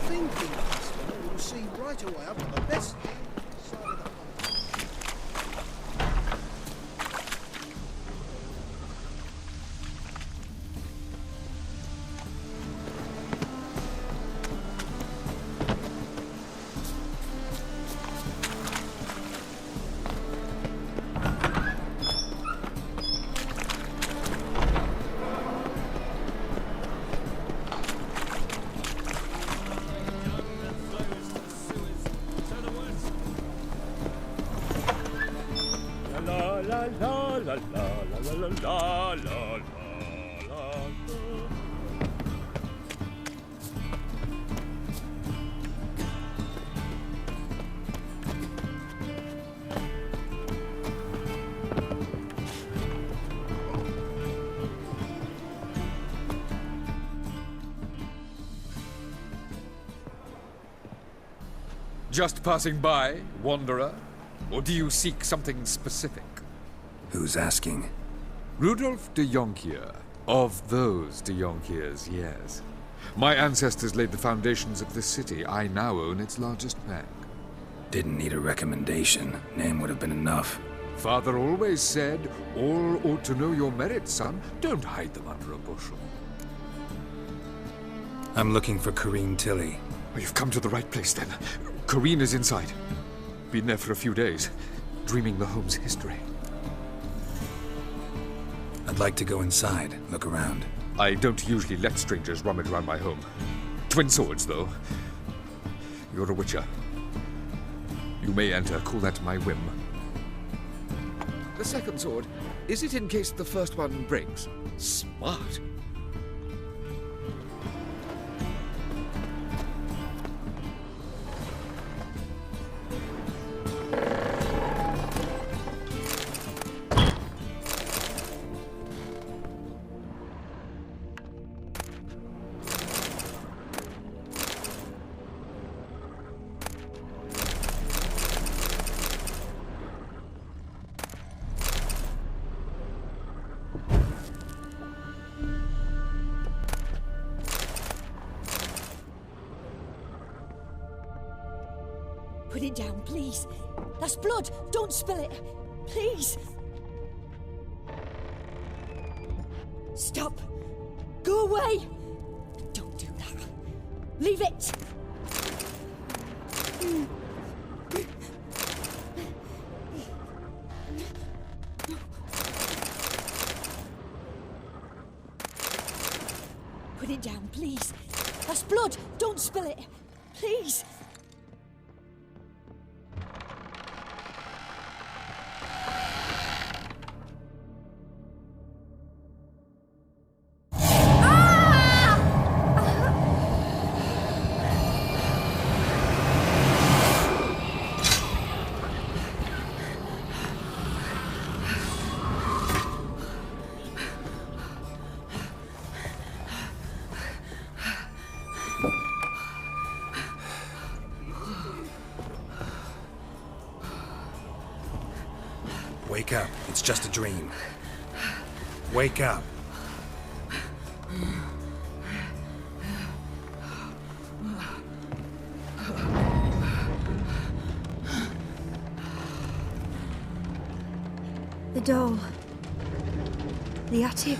thinking customer will see right away I've got the best deal this side of the pond. Just passing by, wanderer? Or do you seek something specific? Who's asking? Rudolf de Jonkier. Of those de Jonkiers, yes. My ancestors laid the foundations of this city. I now own its largest bank. Didn't need a recommendation. Name would have been enough. Father always said, all ought to know your merits, son. Don't hide them under a bushel. I'm looking for Corrine Tilly. Oh, you've come to the right place, then. Corrine is inside. Been there for a few days, dreaming the home's history. I'd like to go inside, look around. I don't usually let strangers rummage around my home. Twin swords, though. You're a witcher. You may enter, call that my whim. The second sword, is it in case the first one breaks? Smart. Put it down, please. That's blood. Don't spill it. Please. Stop. Go away. Don't do that. Leave it. Put it down, please. That's blood. Don't spill it. Please. Wake up. It's just a dream. Wake up. The doll. The attic.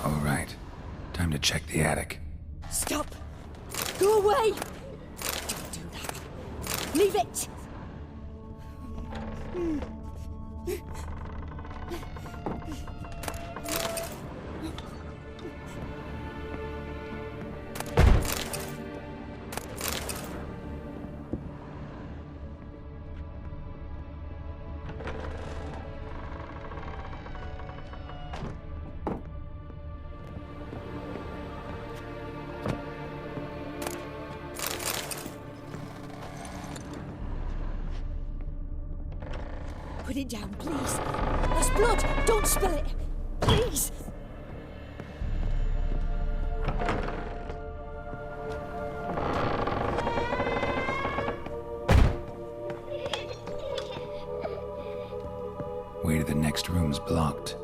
All right. Time to check the attic. Stop. Go away. Don't do that. Leave it. Put it down, please. That's blood. Don't spill it. Please. Way to the next room's blocked.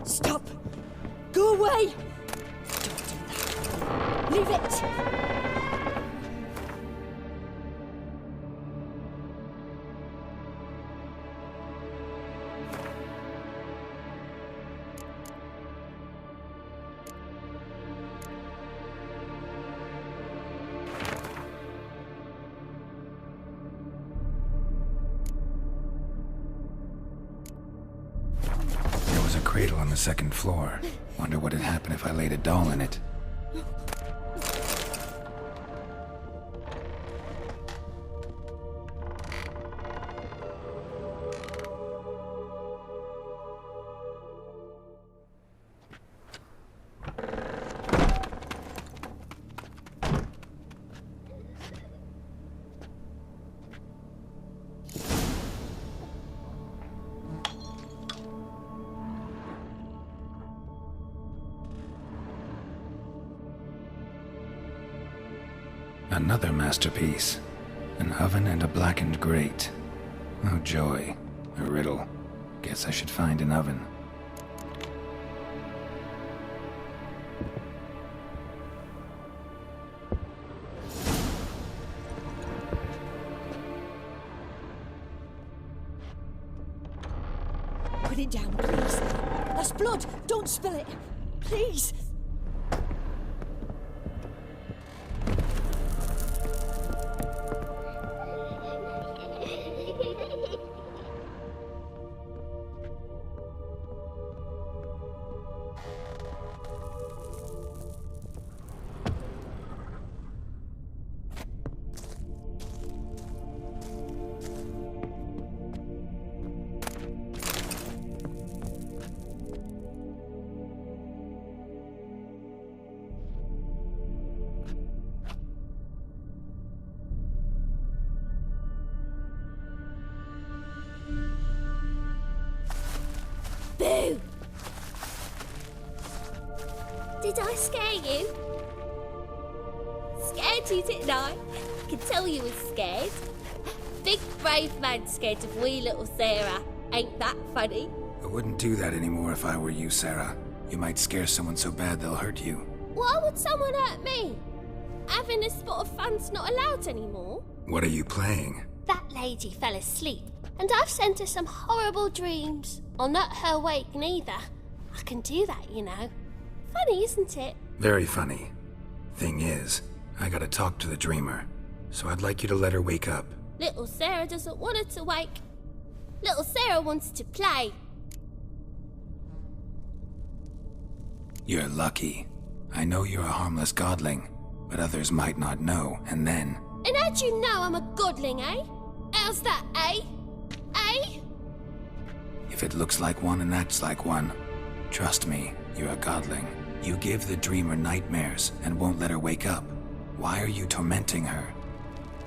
Stop! Go away! Don't do that. Leave it! There was a cradle on the second floor. Wonder what had happened if I laid a doll in it. Another masterpiece. An oven and a blackened grate. Oh joy. A riddle. Guess I should find an oven. Put it down, please. That's blood! Don't spill it! Please! Boo! Did I scare you? Scared you, didn't I? I can tell you was scared. Big brave man scared of wee little Sarah. Ain't that funny? I wouldn't do that anymore if I were you, Sarah. You might scare someone so bad they'll hurt you. Why would someone hurt me? Having a spot of fun's not allowed anymore. What are you playing? That lady fell asleep, and I've sent her some horrible dreams. I'll not her wake neither. I can do that, you know. Funny, isn't it? Very funny. Thing is, I gotta talk to the dreamer, so I'd like you to let her wake up. Little Sarah doesn't want her to wake. Little Sarah wants to play. You're lucky. I know you're a harmless godling, but others might not know, and then... And how'd you know I'm a godling, eh? How's that, eh? Eh? If it looks like one and acts like one, trust me, you're a godling. You give the dreamer nightmares and won't let her wake up. Why are you tormenting her?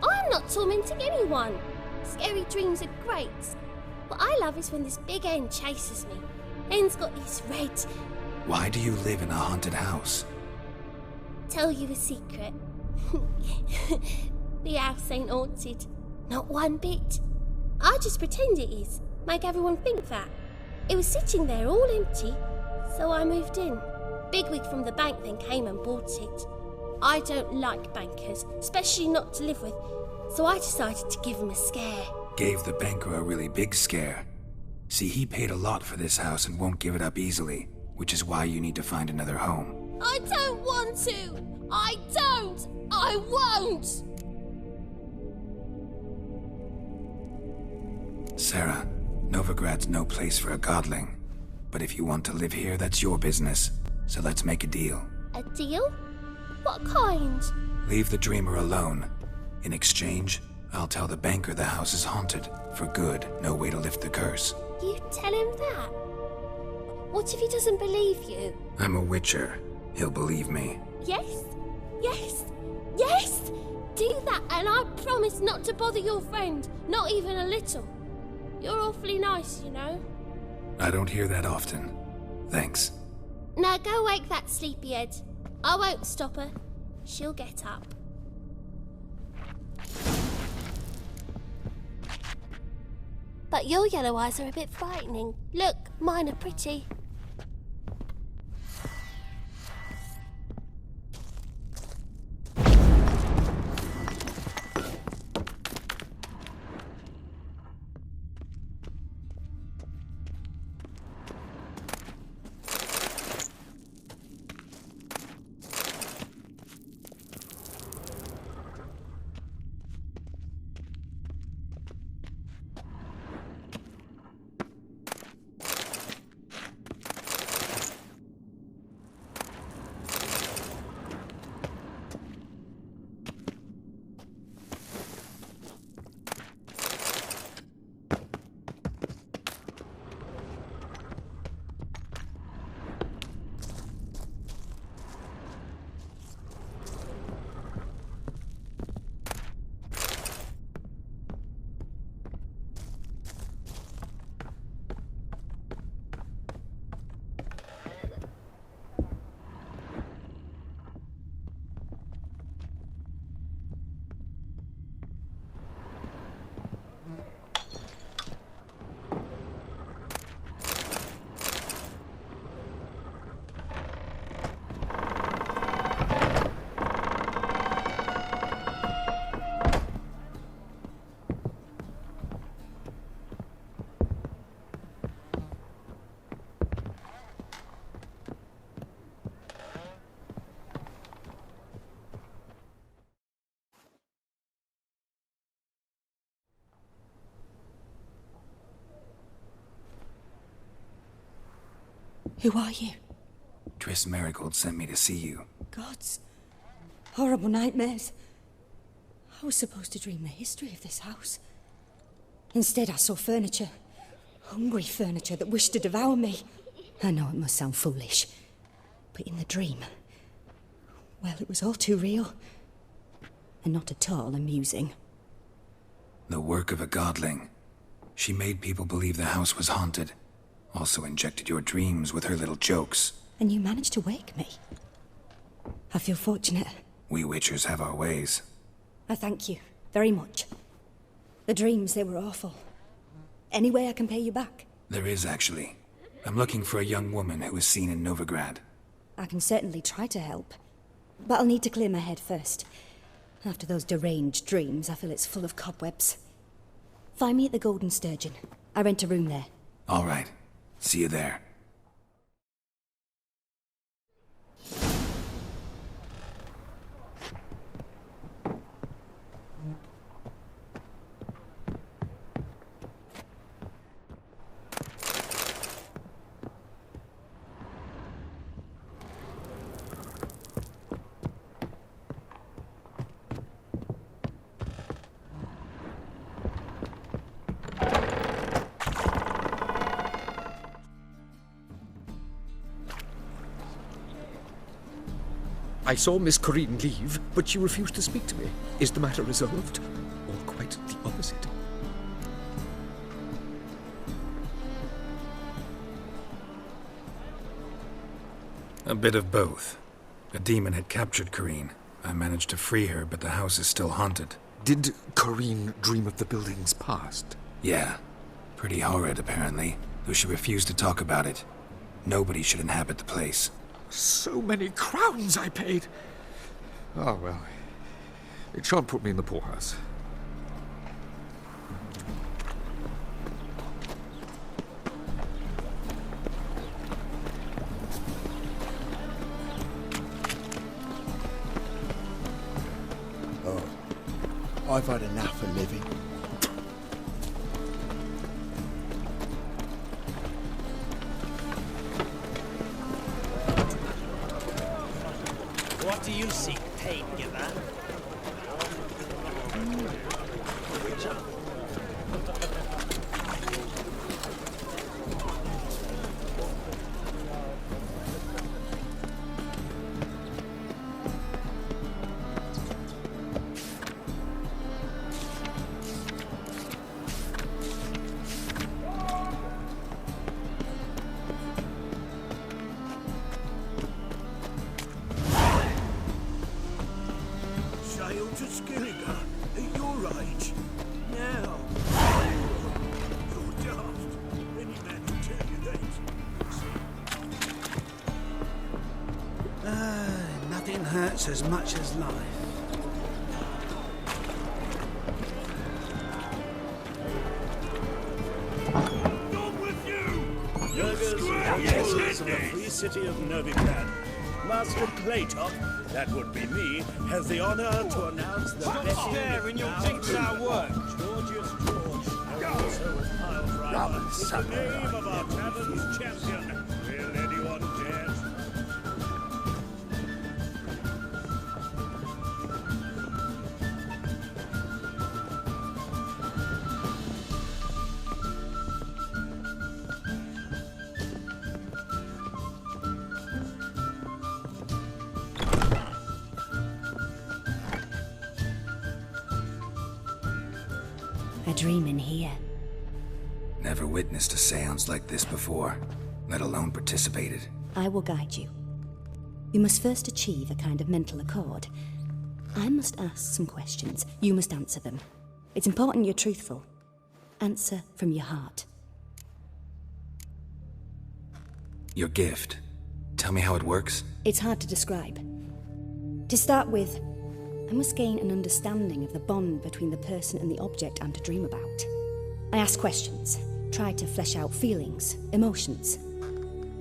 I'm not tormenting anyone. Scary dreams are great. What I love is when this big hen chases me. Hen's got these red... Why do you live in a haunted house? Tell you a secret. The house ain't haunted. Not one bit. I just pretend it is. Make everyone think that. It was sitting there all empty, so I moved in. Bigwig from the bank then came and bought it. I don't like bankers, especially not to live with, so I decided to give him a scare. Gave the banker a really big scare. See, he paid a lot for this house and won't give it up easily, which is why you need to find another home. I don't want to! I don't! I won't! Sarah, Novigrad's no place for a godling. But if you want to live here, that's your business. So let's make a deal. A deal? What kind? Leave the dreamer alone. In exchange, I'll tell the banker the house is haunted. For good, no way to lift the curse. You tell him that? What if he doesn't believe you? I'm a witcher. He'll believe me. Yes? Yes? Yes! Do that and I promise not to bother your friend. Not even a little. You're awfully nice, you know. I don't hear that often. Thanks. Now go wake that sleepyhead. I won't stop her. She'll get up. But your yellow eyes are a bit frightening. Look, mine are pretty. Who are you? Triss Marigold sent me to see you. Gods. Horrible nightmares. I was supposed to dream the history of this house. Instead, I saw furniture. Hungry furniture that wished to devour me. I know it must sound foolish, but in the dream, well, it was all too real. And not at all amusing. The work of a godling. She made people believe the house was haunted. Also injected your dreams with her little jokes. And you managed to wake me. I feel fortunate. We witchers have our ways. I thank you very much. The dreams, they were awful. Any way I can pay you back? There is, actually. I'm looking for a young woman who was seen in Novigrad. I can certainly try to help. But I'll need to clear my head first. After those deranged dreams, I feel it's full of cobwebs. Find me at the Golden Sturgeon. I rent a room there. All right. See you there. I saw Miss Corinne leave, but she refused to speak to me. Is the matter resolved? Or quite the opposite? A bit of both. A demon had captured Corinne, I managed to free her, but the house is still haunted. Did Corrine dream of the building's past? Yeah. Pretty horrid, apparently, though she refused to talk about it. Nobody should inhabit the place. So many crowns I paid! Oh, well. It shan't put me in the poorhouse. I've had enough of living. What do you seek, pain giver? Sail to Skilliger at your age. Now. You're daft. Any man will tell you that. Nothing hurts as much as life. Burgers and citizens of the free city of Novigrad. Master Claytop, that would be me, has the honor to announce the betting staring, you'll jinx our work. Georgius George, also with pile driver, is the name of our tavern's champion. Will anyone dare? A dream in here. Never witnessed a seance like this before, let alone participated. I will guide you. You must first achieve a kind of mental accord. I must ask some questions. You must answer them. It's important you're truthful. Answer from your heart. Your gift. Tell me how it works. It's hard to describe. To start with, I must gain an understanding of the bond between the person and the object I'm to dream about. I ask questions, try to flesh out feelings, emotions.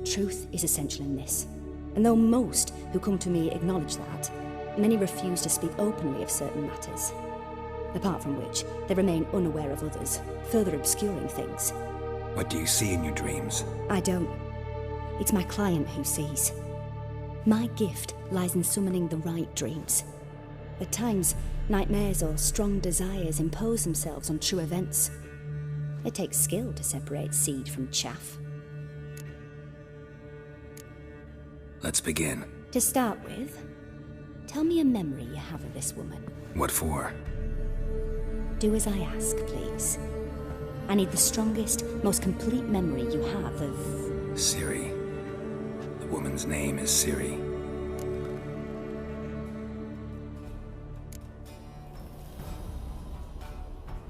Truth is essential in this, and though most who come to me acknowledge that, many refuse to speak openly of certain matters. Apart from which, they remain unaware of others, further obscuring things. What do you see in your dreams? I don't. It's my client who sees. My gift lies in summoning the right dreams. At times, nightmares or strong desires impose themselves on true events. It takes skill to separate seed from chaff. Let's begin. To start with, tell me a memory you have of this woman. What for? Do as I ask, please. I need the strongest, most complete memory you have of... Ciri. The woman's name is Ciri.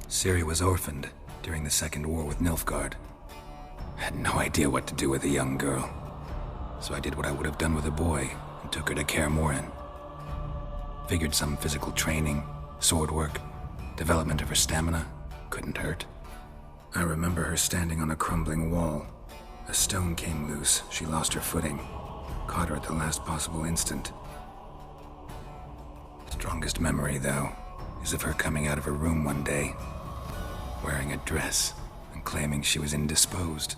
Ciri was orphaned during the Second War with Nilfgaard. I had no idea what to do with a young girl, so I did what I would have done with a boy and took her to Kaer Morhen. Figured some physical training, sword work, development of her stamina couldn't hurt. I remember her standing on a crumbling wall. A stone came loose, she lost her footing, caught her at the last possible instant. Strongest memory, though, is of her coming out of her room one day, wearing a dress and claiming she was indisposed.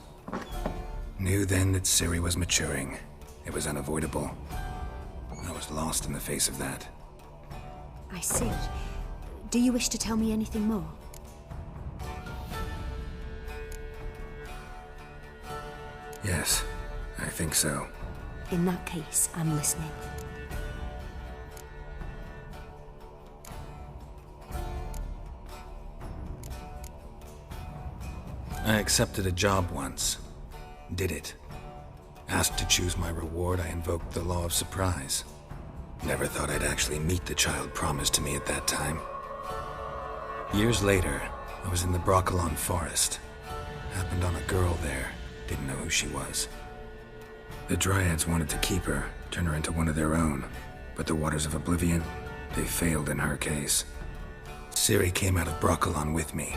Knew then that Ciri was maturing. It was unavoidable. I was lost in the face of that. I see. Do you wish to tell me anything more? Yes, I think so. In that case, I'm listening. I accepted a job once. Did it. Asked to choose my reward, I invoked the law of surprise. Never thought I'd actually meet the child promised to me at that time. Years later, I was in the Broccolon forest. Happened on a girl there. Didn't know who she was. The Dryads wanted to keep her, turn her into one of their own. But the Waters of Oblivion, they failed in her case. Ciri came out of Broccolon with me.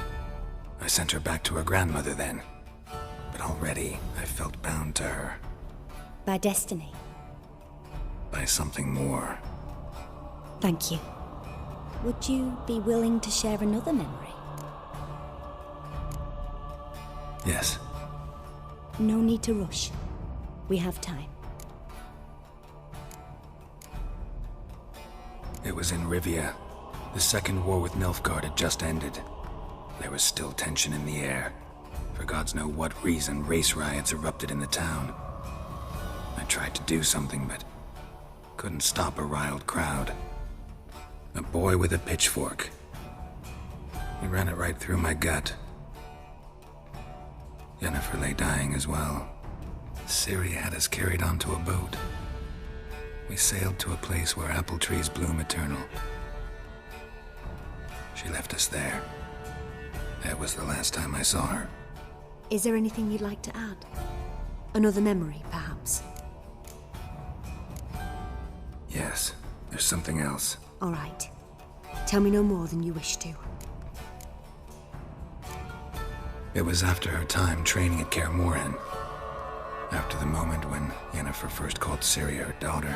I sent her back to her grandmother then. But already, I felt bound to her. By destiny. By something more. Thank you. Would you be willing to share another memory? Yes. No need to rush. We have time. It was in Rivia. The second war with Nilfgaard had just ended. There was still tension in the air. For gods know what reason, race riots erupted in the town. I tried to do something, but couldn't stop a riled crowd. A boy with a pitchfork. He ran it right through my gut. Yennefer lay dying as well. Ciri had us carried onto a boat. We sailed to a place where apple trees bloom eternal. She left us there. That was the last time I saw her. Is there anything you'd like to add? Another memory, perhaps? Yes, there's something else. All right. Tell me no more than you wish to. It was after her time training at Kaer Morhen. After the moment when Yennefer first called Ciri her daughter.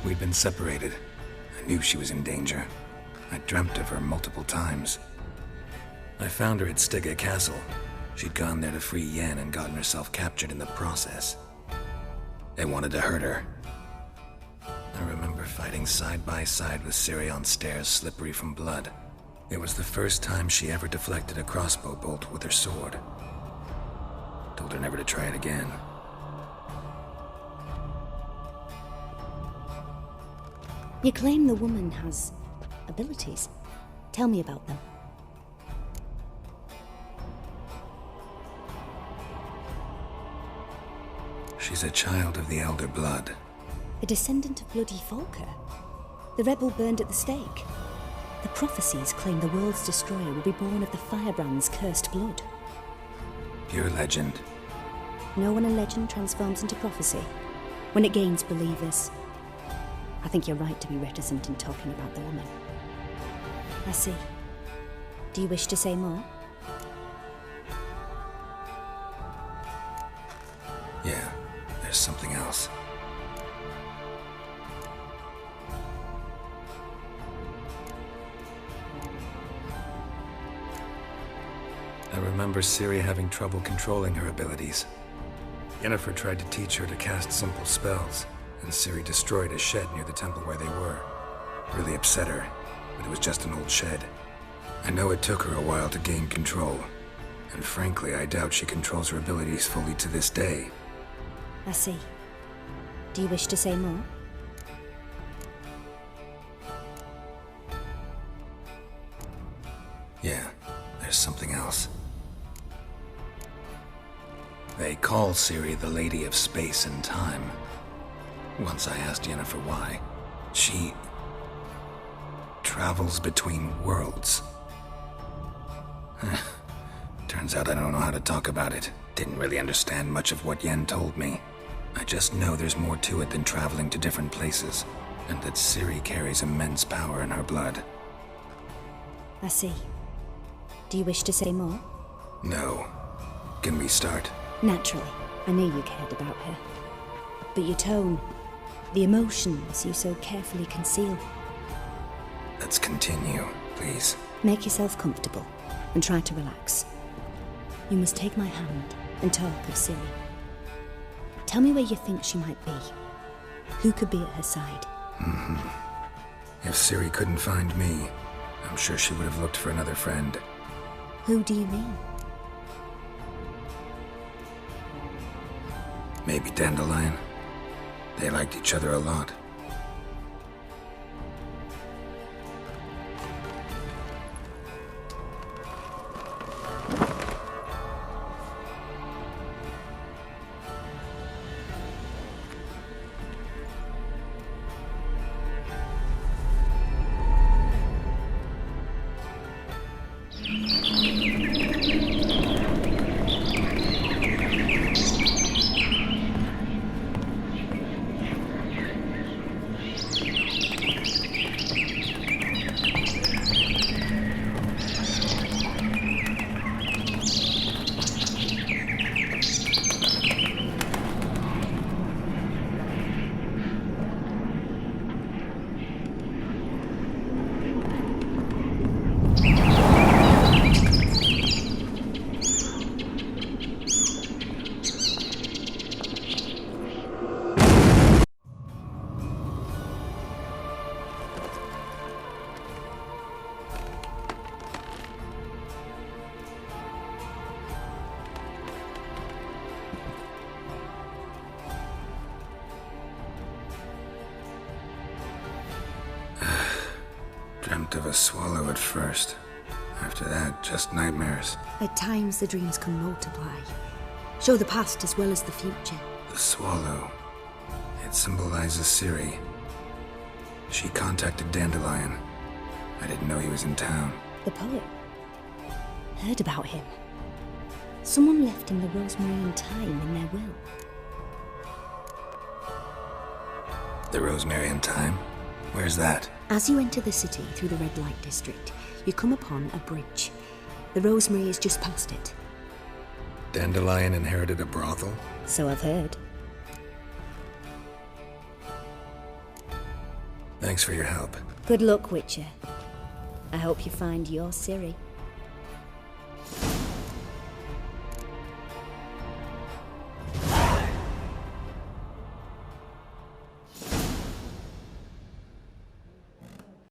We'd been separated. I knew she was in danger. I dreamt of her multiple times. I found her at Stygga Castle. She'd gone there to free Yen and gotten herself captured in the process. They wanted to hurt her. I remember fighting side by side with Ciri on stairs slippery from blood. It was the first time she ever deflected a crossbow bolt with her sword. Told her never to try it again. You claim the woman has abilities. Tell me about them. She's a child of the Elder Blood. A descendant of bloody Volker. The rebel burned at the stake. The prophecies claim the world's destroyer will be born of the firebrand's cursed blood. Pure legend. No one in legend transforms into prophecy. When it gains believers. I think you're right to be reticent in talking about the woman. I see. Do you wish to say more? Yeah, there's something else. I remember Ciri having trouble controlling her abilities. Yennefer tried to teach her to cast simple spells, and Ciri destroyed a shed near the temple where they were. Really upset her, but it was just an old shed. I know it took her a while to gain control, and frankly, I doubt she controls her abilities fully to this day. I see. Do you wish to say more? Yeah, there's something else. They call Ciri the Lady of Space and Time. Once I asked Yennefer why. She travels between worlds. Turns out I don't know how to talk about it. Didn't really understand much of what Yen told me. I just know there's more to it than traveling to different places, and that Ciri carries immense power in her blood. I see. Do you wish to say more? No. Can we start? Naturally. I knew you cared about her. But your tone, the emotions you so carefully conceal. Let's continue, please. Make yourself comfortable and try to relax. You must take my hand and talk of Ciri. Tell me where you think she might be. Who could be at her side? If Ciri couldn't find me, I'm sure she would have looked for another friend. Who do you mean? Maybe Dandelion. They liked each other a lot. Dreamt of a swallow at first. After that, just nightmares. At times, the dreams can multiply. Show the past as well as the future. The swallow. It symbolizes Ciri. She contacted Dandelion. I didn't know he was in town. The poet. Heard about him. Someone left him the rosemary and thyme in their will. The rosemary and thyme? Where's that? As you enter the city through the red light district, you come upon a bridge. The rosemary is just past it. Dandelion inherited a brothel? So I've heard. Thanks for your help. Good luck, Witcher. I hope you find your Ciri.